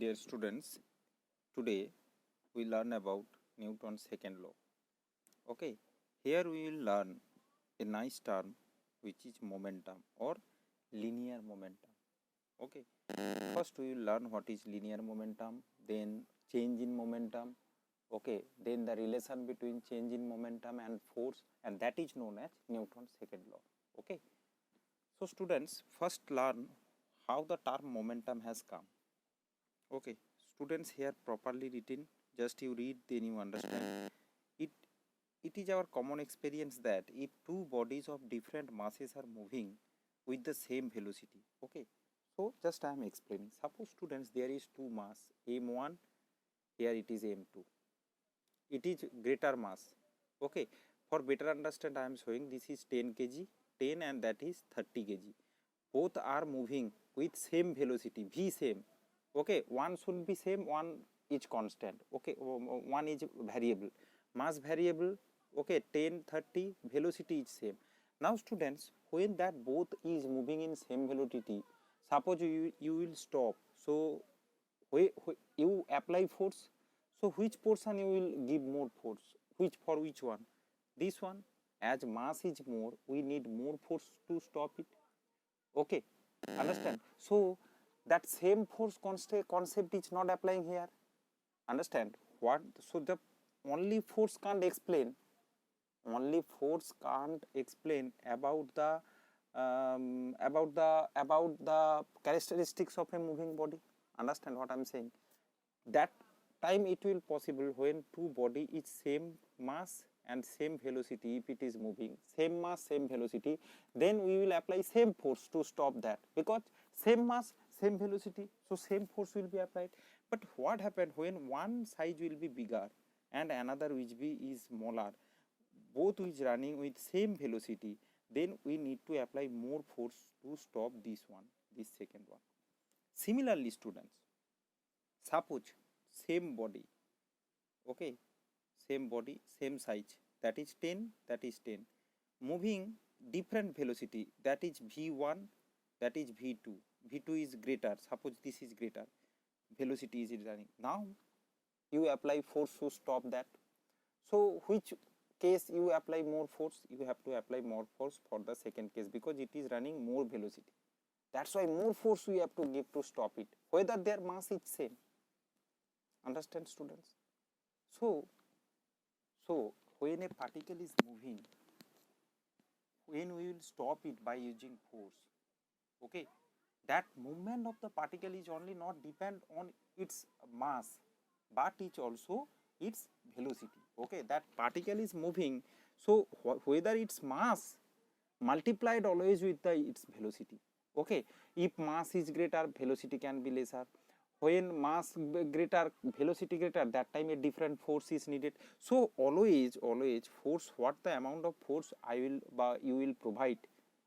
Dear students, today we learn about Newton's second law. Okay, here we will learn a nice term which is momentum or linear momentum. Okay, first we will learn what is linear momentum, then change in momentum. Okay, then the relation between change in momentum and force, and that is known as Newton's second law. Okay, so students, first learn how the term momentum has come. Okay, students, here properly written, just you read, then you understand. It is our common experience that if two bodies of different masses are moving with the same velocity, okay, so just I am explaining. Suppose students, there is two mass m1, here it is m2, it is greater mass. Okay, for better understand, I am showing this is 10 kg, 10 and that is 30 kg. Both are moving with same velocity, v same. Okay, one should be same, one is constant. Okay, one is variable, mass variable. Okay, 10, 30, velocity is same. Now students, when that both is moving in same velocity, suppose you will stop. So you apply force. So which portion you will give more force? For which one? This one. As mass is more, we need more force to stop it. Okay, understand? So that same force concept is not applying here. Understand what? So the only force can't explain about the characteristics of a moving body. Understand what I'm saying? That time it will possible when two body is same mass and same velocity. If it is moving same mass same velocity, then we will apply same force to stop that, because same mass same velocity, so same force will be applied. But what happened when one size will be bigger and another which be is smaller, both is running with same velocity, then we need to apply more force to stop this second one. Similarly students, suppose same body, okay, same body same size, that is 10, that is 10, moving different velocity, that is v1, that is v2. V2 is greater, suppose this is greater, velocity is running. Now you apply force to stop that. So which case you apply more force? You have to apply more force for the second case, because it is running more velocity. That's why more force we have to give to stop it, whether their mass is same. Understand students? So when a particle is moving, when we will stop it by using force, okay, that movement of the particle is only not depend on its mass, but it also its velocity. Okay, that particle is moving, so whether its mass multiplied always with its velocity. Okay, if mass is greater, velocity can be lesser. When mass greater, velocity greater, that time a different force is needed. So always force, what the amount of force you will provide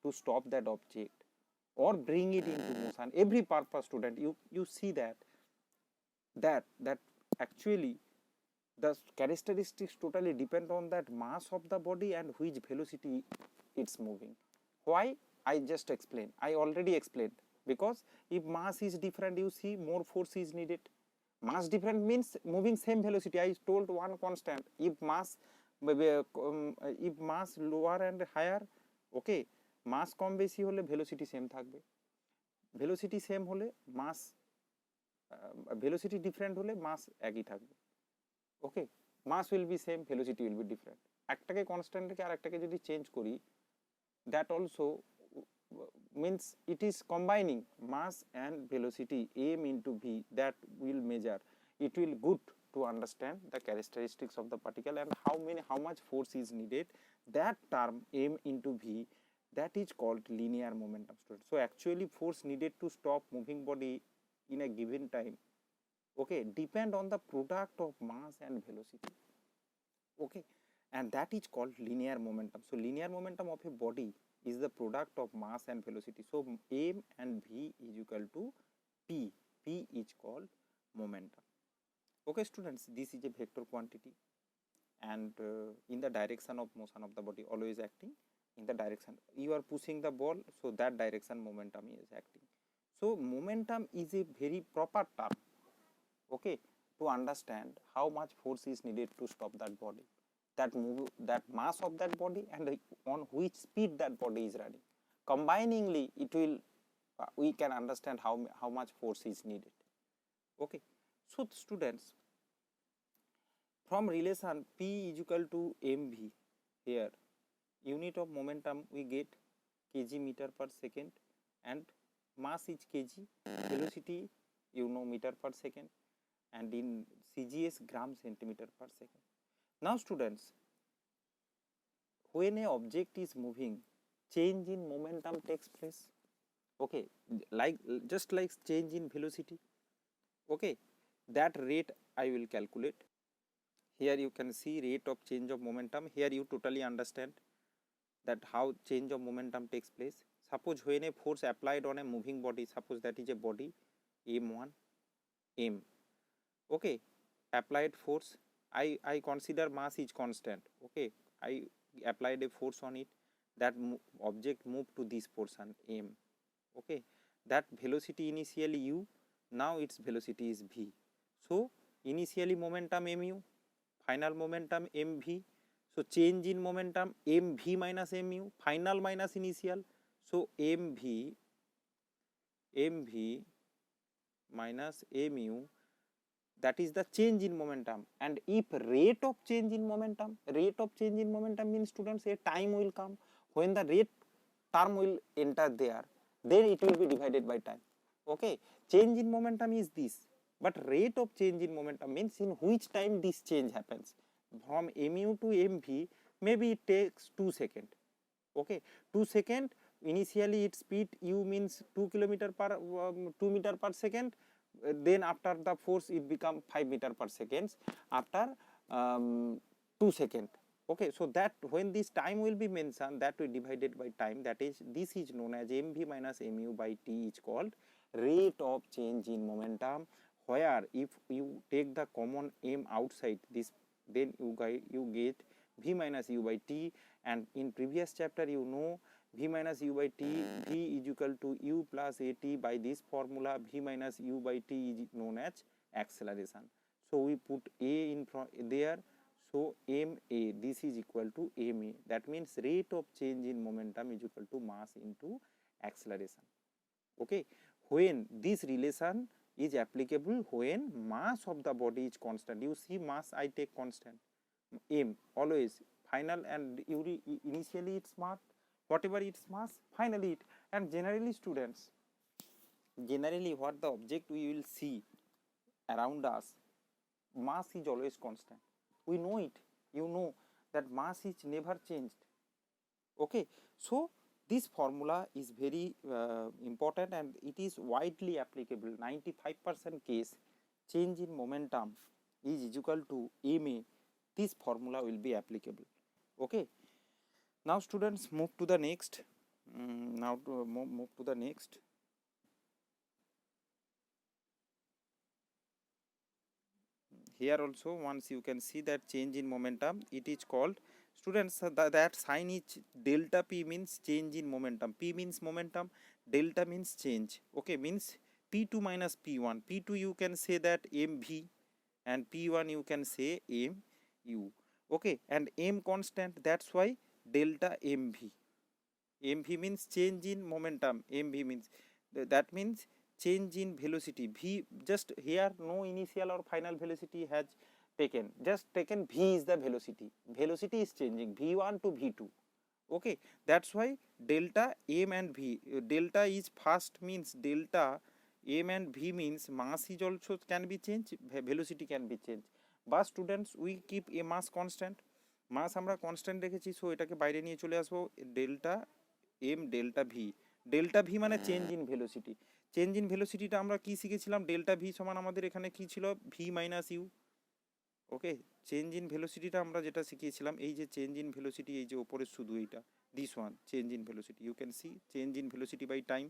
to stop that object or bring it into motion, every purpose student, you see that actually the characteristics totally depend on that mass of the body and which velocity it's moving. Why? I just explained, I already explained, because if mass is different, you see more force is needed. Mass different means moving same velocity. I told one constant. If mass lower and higher, okay, mass কম বেশি হলে velocity same থাকবে, velocity same হলে mass velocity different হলে mass একই থাকবে। okay, mass will be same, velocity will be different. একটাকে constant রেখে আরেকটাকে যদি চেঞ্জ করি, that also means it is combining mass and velocity m into v, that will measure. It will good to understand the characteristics of the particle and how much force is needed. That term m into v, that is called linear momentum students. So actually force needed to stop moving body in a given time, okay, depend on the product of mass and velocity. Okay, and that is called linear momentum. So linear momentum of a body is the product of mass and velocity. So m and v is equal to p. P is called momentum. Okay students, this is a vector quantity, and in the direction of motion of the body, always acting in the direction you are pushing the ball, so that direction momentum is acting. So momentum is a very proper term. okay, to understand how much force is needed to stop that body, that mass of that body, and on which speed that body is running. Combiningly, it will we can understand how much force is needed. Okay, so students, from relation P is equal to mv, here unit of momentum we get kg meter per second, and mass is kg, velocity you know meter per second, and in CGS gram centimeter per second. Now students, when a object is moving, change in momentum takes place. Okay, like just like change in velocity. Okay, that rate I will calculate. Here you can see rate of change of momentum. Here you totally understand that how change of momentum takes place. Suppose when a force applied on a moving body, suppose that is a body m1 m, okay, applied force, I consider mass is constant, okay, I applied a force on it, that object moved to this portion m, okay, that velocity initially u, now its velocity is v. So initially momentum mu, final momentum mv, so change in momentum mv minus mu, final minus initial, so mv minus mu, that is the change in momentum. And if rate of change in momentum means students a time will come when the rate term will enter there, then it will be divided by time. Okay, change in momentum is this, but rate of change in momentum means in which time this change happens. From mu to mv, maybe it takes 2 seconds. Okay, 2 seconds, initially its speed u means 2 kilometer per 2 meter per second, then after the force it become 5 meter per second after 2 seconds. Okay, so that when this time will be mentioned, that we divided by time, that is, this is known as mv minus mu by t is called rate of change in momentum, where if you take the common m outside this, then you get v minus u by t. And in previous chapter you know v minus u by t, v is equal to u plus at. By this formula, v minus u by t is known as acceleration. So we put a in front there, so ma, this is equal to ma, that means rate of change in momentum is equal to mass into acceleration. Okay, when this relation is applicable when mass of the body is constant. You see, mass I take constant, m always final, and initially its mass, whatever its mass, finally it. And generally students, generally what the object we will see around us, mass is always constant. We know it, you know that mass is never changed. Okay, so this formula is very important, and it is widely applicable. 95% case change in momentum is equal to ma, this formula will be applicable. Okay, now students, move to the next. Now to move to the next. Here also once you can see that change in momentum, it is called, students, that sign is delta p, means change in momentum. P means momentum, delta means change. Okay, means p2 minus p1. P2 you can say that mv, and p1 you can say mu. Okay, and m constant, that's why delta mv. mv means change in momentum, mv means, that means change in velocity. V, just here no initial or final velocity has taken, just taken v is the velocity. Velocity is changing v1 to v2. Okay, that's why delta m and v, delta is fast, means delta m and v means mass is also can be changed, velocity can be changed. But students, we keep a mass constant, mass আমরা constant রেখেছি, so এটাকে বাইরে নিয়ে চলে আসবো, delta m delta v, delta v মানে change in velocity. Change in ভেলোসিটিটা আমরা কি শিখেছিলাম, ডেল্টা ভি সমান আমাদের এখানে কি ছিল, v minus u. Okay, change in ভেলোসিটিটা আমরা যেটা শিখিয়েছিলাম, এই যে চেঞ্জ ইন ভেলোসিটি, এই যে ওপরে শুধু এইটা, this one change in velocity, you can see change in velocity by time.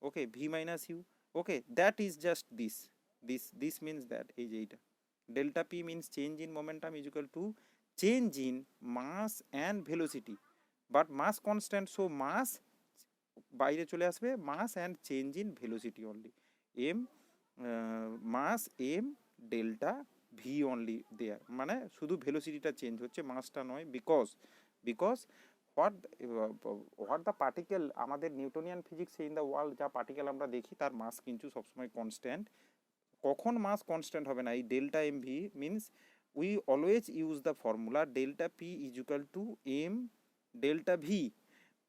Okay, v minus u. Okay, that is just this, this means that, এই যে এইটা delta p means change in momentum is equal to change in mass and velocity, but mass constant, so mass বাইরে চলে আসবে, mass and change in velocity only, M mass M delta v only there, মানে শুধু ভেলোসিটিটা change হচ্ছে, মাসটা নয়, because what the particle, আমাদের Newtonian ফিজিক্সে ইন দ্য ওয়ার্ল্ড যা পার্টিকেল আমরা দেখি তার মাস কিন্তু সবসময় কনস্ট্যান্ট। কখন মাস কনস্ট্যান্ট হবে না, এই delta M V means we always use the formula delta P is equal to M delta V,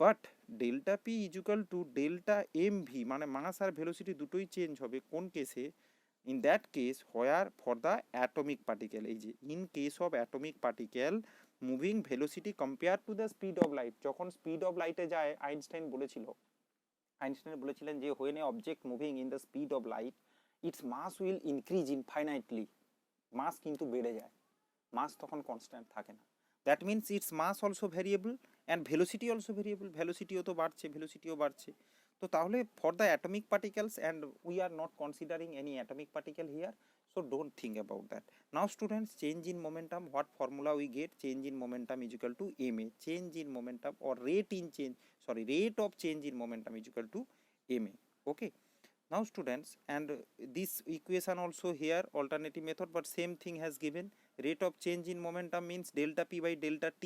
but delta P is equal to delta M V, মানে মাস আর ভেলোসিটি দুটোই চেঞ্জ হবে কোন কেসে, in that case where for the atomic particle, এই যে in case of atomic particle moving velocity compare to the speed of light, যখন speed of লাইটে যায় আইনস্টাইন বলেছিলেন যে when a object moving in the speed of light its mass will increase infinitely, mass কিন্তু বেড়ে যায়, mass তখন constant থাকে না। That means its mass also variable and velocity also variable, ভেলোসিটিও তো বাড়ছে, ভেলোসিটিও বাড়ছে। তো তাহলে for the atomic particles, and we are not considering any atomic particle here, so don't think about that. Now students, change in momentum, what formula we get, change in momentum is equal to ma, change in momentum or rate of change in momentum is equal to ma. Okay, now students, and this equation also here alternative method, but same thing has given, rate of change in momentum means delta p by delta t,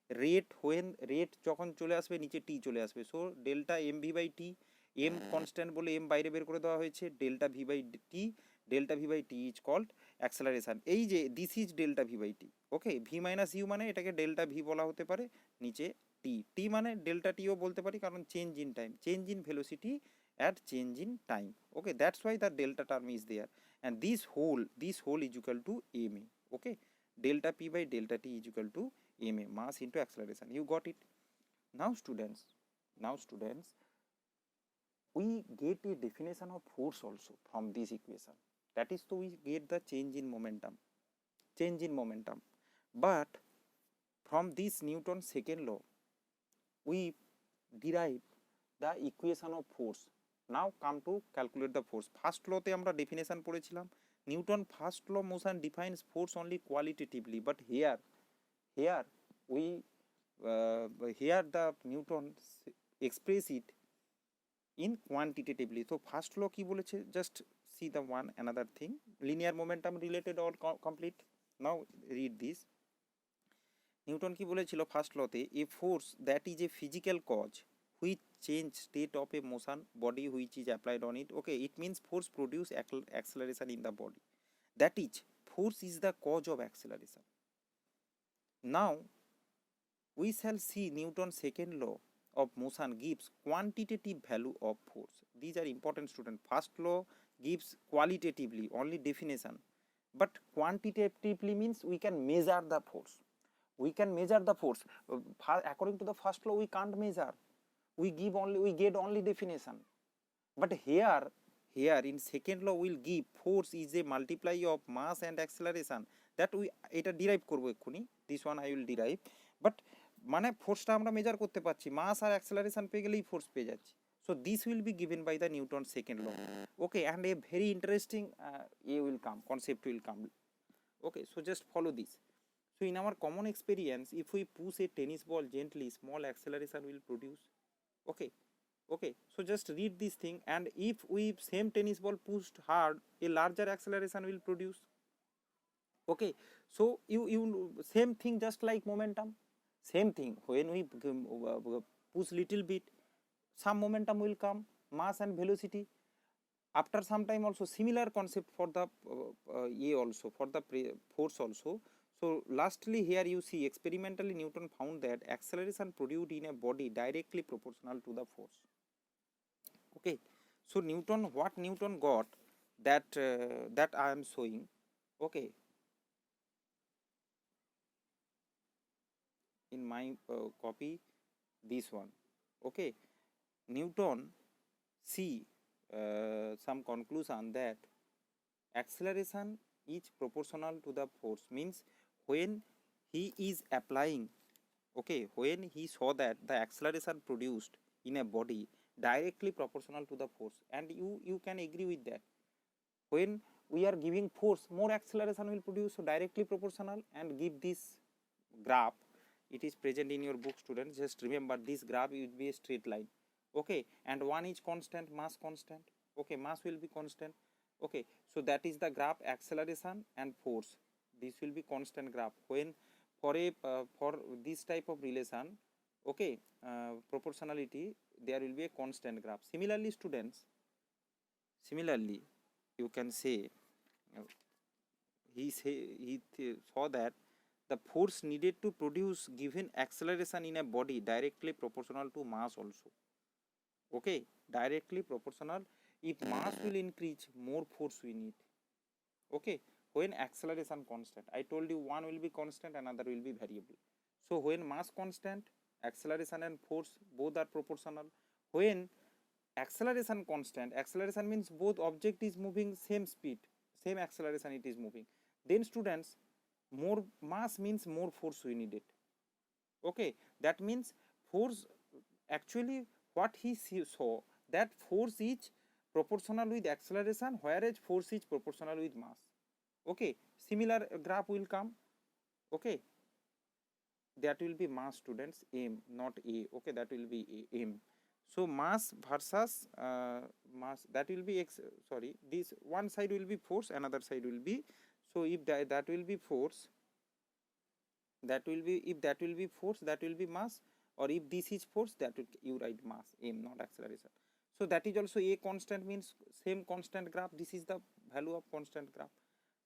rate when rate যখন চলে আসবে নিচে t চলে আসবে, so delta mv by t, m constant বলে m বাইরে বের করে দেওয়া হয়েছে, delta v by t, delta v by t is called acceleration, এই যে this is delta v by t, okay, v minus u মানে এটাকে delta v বলা হতে পারে, নিচে t মানে delta t ও বলতে পারি, কারণ change in time, change in velocity at change in time, okay, that's why the delta term is there, and this whole is equal to ma, okay, delta p by delta t is equal to ma, mass into acceleration, you got it. Now students, we get a definition of force also from this equation, that is, so we get the change in momentum, but from this Newton's second law we derive the equation of force. Now come to calculate the force. First law te amra definition পড়েছিলাম, Newton first law motion defines force only qualitatively, but here we here the Newton express it in quantitatively. So first law কি বলেছে, just see the one another thing, linear momentum related or complete. Now read this. Newton কি বলেছিল first লতে, a force that is a physical cause which change state of a motion body which is applied on it, okay, it means force produce acceleration in the body, that is force is the cause of acceleration. Now we shall see Newton's second law of motion gives quantitative value of force. These are important student. First law gives qualitatively only definition, but quantitatively means we can measure the force. According to the first law we can't measure, we get only definition, but here in second law we'll give force is a multiply of mass and acceleration, that we এটা derive করব এক্ষুনি, this one I will derive, but মানে ফোর্সটা আমরা measure করতে পারছি, মাস আর acceleration পেয়ে গেলেই force পেয়ে যাচ্ছি, so this will be given by the Newton's second law, okay, and a very interesting concept will come, okay, so just follow this. So in our common experience, if we push a tennis ball gently, small acceleration will produce, okay, so just read this thing, and if we same tennis ball pushed hard, a larger acceleration will produce, okay, so you same thing, just like momentum, same thing, when we push little bit, some momentum will come, mass and velocity, after some time also similar concept for the for the force also. So lastly here you see experimentally Newton found that acceleration produced in a body directly proportional to the force, okay, so what Newton got, that I am showing, okay, in my copy, this one, okay, Newton see some conclusion that acceleration is proportional to the force, means when he is applying, okay, when he saw that the acceleration produced in a body directly proportional to the force, and you can agree with that, when we are giving force more acceleration will produce, so directly proportional, and give this graph, it is present in your book students, just remember this graph will be a straight line, okay, and one is constant, mass constant, okay, mass will be constant, Okay, so that is the graph acceleration and force. This will be constant graph when for a for this type of relation, okay, proportionality, there will be a constant graph. Similarly students, similarly you can say uh, saw that the force needed to produce given acceleration in a body directly proportional to mass also. Okay, directly proportional. If mass will increase, more force we need. Okay, when acceleration constant, I told you one will be constant, another will be variable. So when mass constant, acceleration and force both are proportional. When acceleration constant, acceleration means both object is moving same speed, same acceleration it is moving, then students, more mass means more force we needed. Okay, that means force, actually what he saw, that force is proportional with acceleration, whereas force is proportional with mass. Okay, similar graph will come. Okay, that will be mass students, m not a. Okay, that will be a, m. So mass versus mass, that will be x, sorry, this one side will be force, another side will be, so if that will be force, that will be, if that will be force, that will be mass, or if this is force, that will, you write mass m, not acceleration. So that is also a constant, means same constant graph. This is the value of constant graph.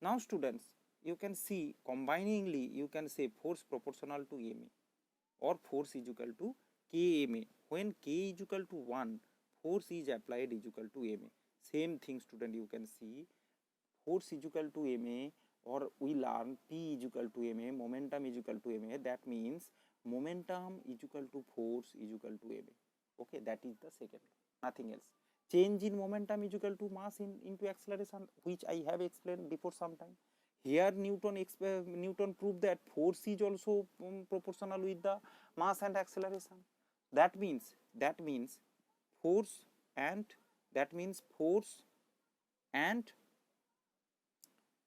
Now students, you can see combiningly you can say force proportional to ma, or force is equal to kma. When k is equal to 1, force is applied is equal to ma. Same thing student, you can see force is equal to ma, or we learn P is equal to ma, momentum is equal to ma. That means momentum is equal to force is equal to ma. Okay, that is the second, nothing else. Change in momentum is equal to mass into acceleration, which I have explained before some time. Here Newton proved that force is also proportional with the mass and acceleration. That means force and, that means force and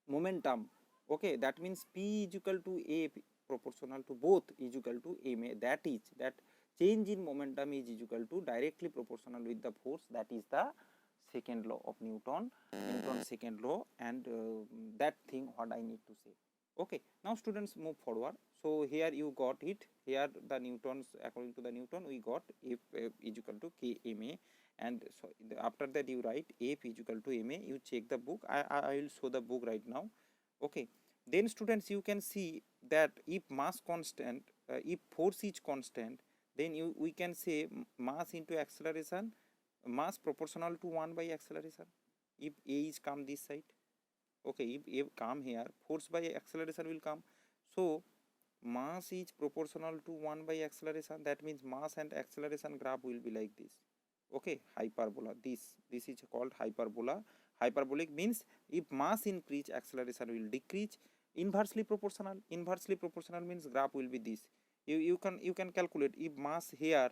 momentum. Okay, that means P is equal to A proportional to both is equal to ma. That is, that change in momentum is equal to directly proportional with the force. That is the second law of Newton's second law, and that thing what I need to say. Okay, now students move forward. So here you got it. Here the Newton's, according to the Newton, we got F is equal to kma, and so after that you write F is equal to ma. You check the book. I will show the book right now. Okay, then students, you can see that if mass constant, if force is constant, then we can say mass into acceleration, mass proportional to 1 by acceleration. If a is come this side, okay, if a come here, force by acceleration will come. So mass is proportional to 1 by acceleration. That means mass and acceleration graph will be like this. Okay, hyperbola. This is called hyperbola. Hyperbolic means if mass increase, acceleration will decrease. Inversely proportional means graph will be this. You can calculate, if mass here,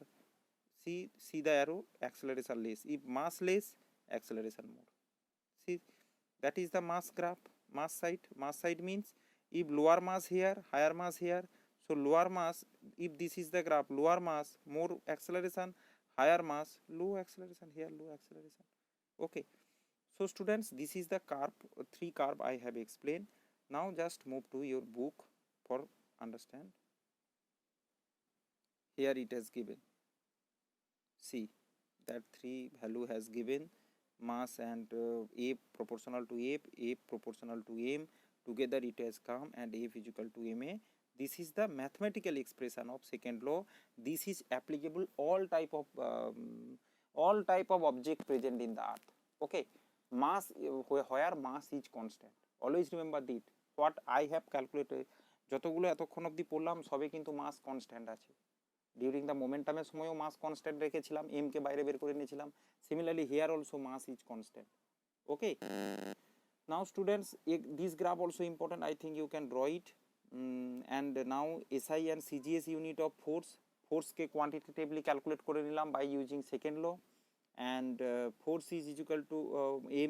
see the arrow, acceleration less. If mass less, acceleration more. See, that is the mass graph. Mass side means if lower mass here, higher mass here. So lower mass, if this is the graph, lower mass more acceleration, higher mass low acceleration, here low acceleration. Okay, so students, this is the curve, three curve I have explained. Now just move to your book for understand. Here it has given, see that three value has given, mass and A proportional to A proportional to M, together it has come, and F is equal to ma. This is the mathematical expression of second law. This is applicable all type of object present in the earth. Okay, mass, where mass is constant, always remember that what I have calculated, যতগুলো এতক্ষণ অবধি পড়লাম সবে কিন্তু মাস constant আছে। During the মোমেন্টামের সময়ও মাস constant রেখেছিলাম, M K বাইরে বের করে নিয়েছিলাম। Similarly here also mass is constant. Okay, now students, this graph also important, I think you can draw it. And now SI and CGS unit of force K quantitatively calculate করে নিলাম by using second law, and force is equal to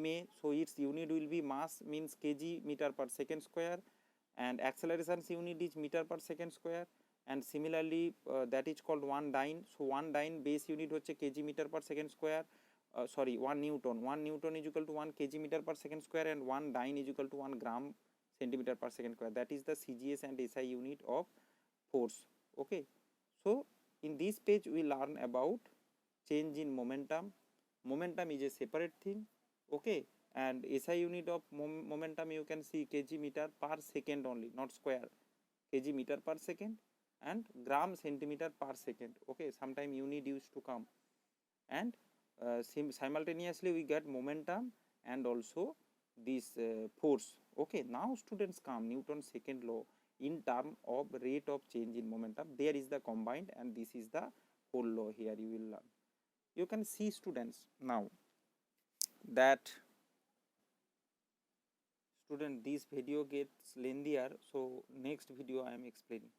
ma, so its unit will be mass means kg meter per second square, and acceleration unit is meter per second square, and similarly that is called one dyne. So one dyne base unit হচ্ছে kg meter per second square, sorry, 1 Newton. 1 Newton is equal to 1 kg meter per second square, and 1 dyne is equal to 1 gram centimeter per second square. That is the CGS and SI unit of force. Okay, so in this page we learn about change in momentum. Momentum is a separate thing. Okay, and SI unit of momentum you can see kg meter per second only, not square, kg meter per second, and gram centimeter per second. Okay, sometime unit used to come, and simultaneously we get momentum and also this force. Okay, now students come Newton's second law in term of rate of change in momentum. There is the combined, and this is the whole law. Here you will learn. You can see students now that student this video gets lengthier, so next video I am explaining.